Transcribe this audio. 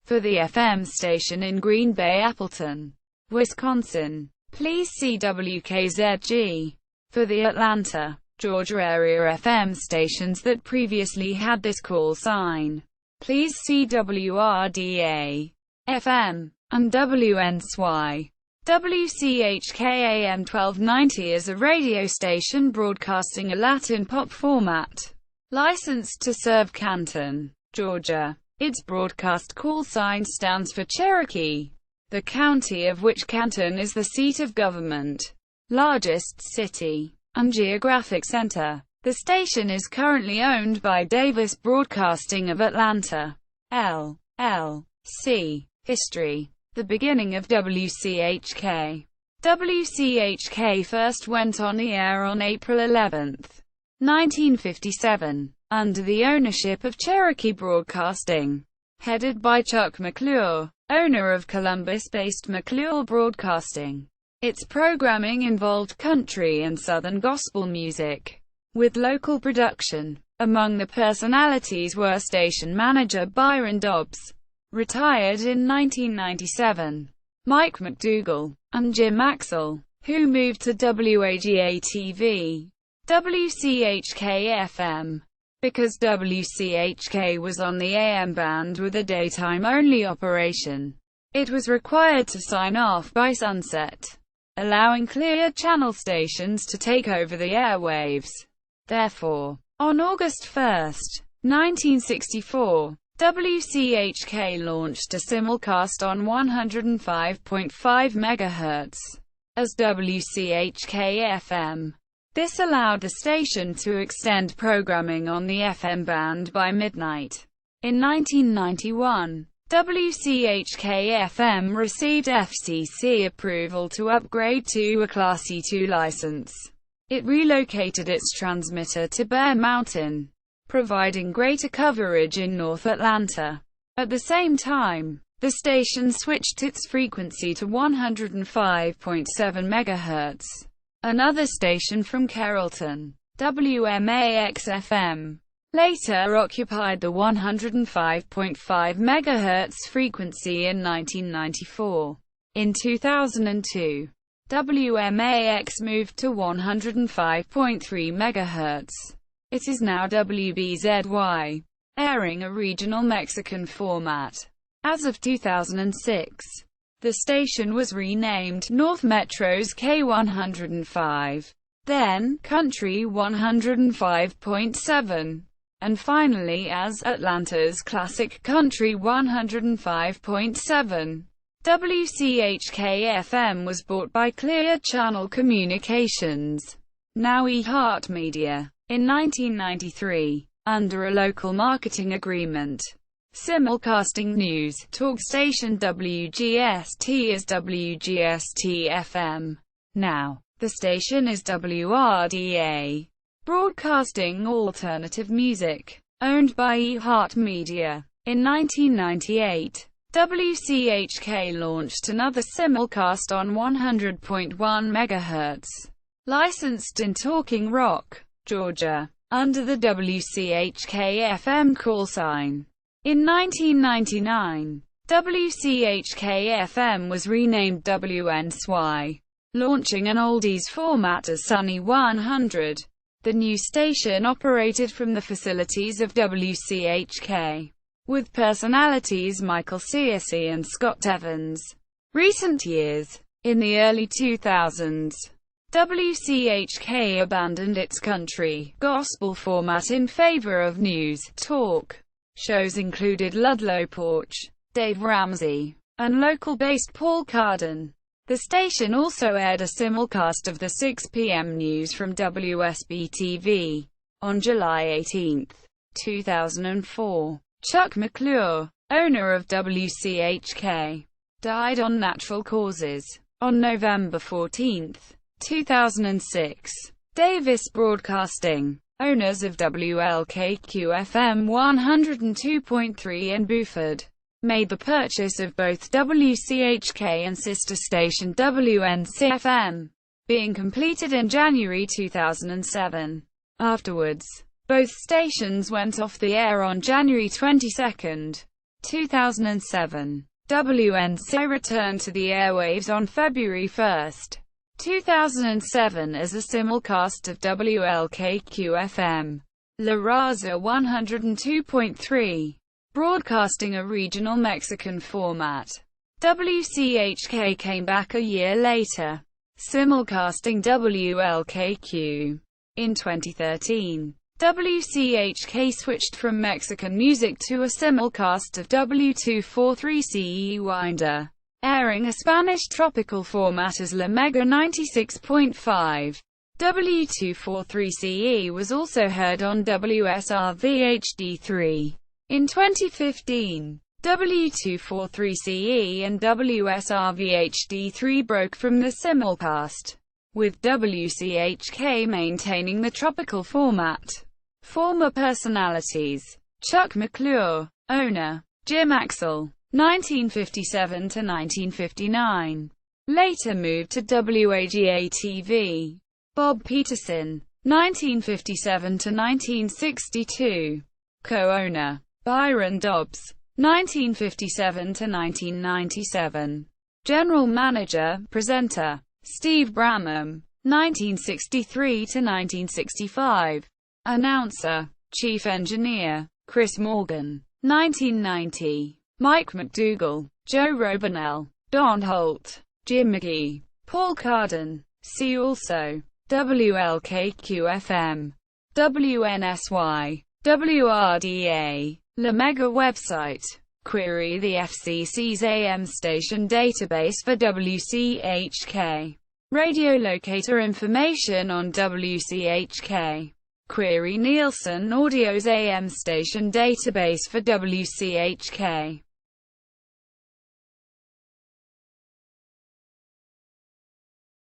for the FM station in Green Bay-Appleton, Wisconsin. Please see WKZG for the Atlanta, Georgia area FM stations that previously had this call sign. Please see WRDA, FM, and WNSY. WCHK AM 1290 is a radio station broadcasting a Latin pop format, licensed to serve Canton, Georgia. Its broadcast call sign stands for Cherokee, the county of which Canton is the seat of government, largest city, and geographic center. The station is currently owned by Davis Broadcasting of Atlanta, LLC. History. The beginning of WCHK. WCHK first went on the air on April 11, 1957, under the ownership of Cherokee Broadcasting, headed by Chuck McClure, owner of Columbus-based McClure Broadcasting. Its programming involved country and Southern gospel music, with local production. Among the personalities were station manager Byron Dobbs, retired in 1997, Mike McDougall, and Jim Axel, who moved to WAGA-TV, WCHK-FM. Because WCHK was on the AM band with a daytime-only operation, it was required to sign off by sunset, allowing clear channel stations to take over the airwaves. Therefore, on August 1, 1964, WCHK launched a simulcast on 105.5 MHz as WCHK-FM. This allowed the station to extend programming on the FM band by midnight. In 1991, WCHK-FM received FCC approval to upgrade to a Class E2 license. It relocated its transmitter to Bear Mountain, providing greater coverage in North Atlanta. At the same time, the station switched its frequency to 105.7 MHz. Another station from Carrollton, WMAX-FM, later occupied the 105.5 MHz frequency in 1994. In 2002, WMAX moved to 105.3 MHz. It is now WBZY, airing a regional Mexican format. As of 2006, the station was renamed North Metro's K105, then Country 105.7, and finally as Atlanta's Classic Country 105.7. WCHK-FM was bought by Clear Channel Communications, now iHeartMedia, in 1993, under a local marketing agreement. Simulcasting news talk station WGST is WGST-FM. Now, the station is WRDA, broadcasting alternative music, owned by iHeartMedia. In 1998, WCHK launched another simulcast on 100.1 MHz, licensed in Talking Rock, Georgia, under the WCHK-FM call sign. In 1999, WCHK-FM was renamed WNSY, launching an oldies format as Sunny 100. The new station operated from the facilities of WCHK, with personalities Michael Searcy and Scott Evans. Recent years. In the early 2000s, WCHK abandoned its country, gospel format in favor of news, talk. Shows included Ludlow Porch, Dave Ramsey, and local-based Paul Carden. The station also aired a simulcast of the 6 p.m. news from WSB-TV. On July 18, 2004, Chuck McClure, owner of WCHK, died on natural causes. On November 14, 2006, Davis Broadcasting, owners of WLKQ-FM 102.3 in Beaufort, made the purchase of both WCHK and sister station WNSY-FM, being completed in January 2007. Afterwards, both stations went off the air on January 22. 2007. WNSY returned to the airwaves on February 1, 2007 as a simulcast of WLKQ-FM, La Raza 102.3, broadcasting a regional Mexican format. WCHK came back a year later, simulcasting WLKQ. In 2013, WCHK switched from Mexican music to a simulcast of W243CE Winder, airing a Spanish tropical format as La Mega 96.5. W243CE was also heard on WSRVHD3. In 2015, W243CE and WSRVHD3 broke from the simulcast, with WCHK maintaining the tropical format. Former personalities: Chuck McClure, owner, Jim Axel, 1957–1959. Later moved to WRDA-TV. Bob Peterson, 1957–1962. Co-owner, Byron Dobbs, 1957–1997. General manager, presenter, Steve Bramham, 1963–1965. Announcer, chief engineer, Chris Morgan, 1990. Mike McDougall, Joe Robinell, Don Holt, Jim McGee, Paul Carden. See also: WLKQ-FM, WNSY, WRDA, La Mega website. Query the FCC's AM station database for WCHK. Radio locator information on WCHK. Query Nielsen Audio's AM station database for WCHK.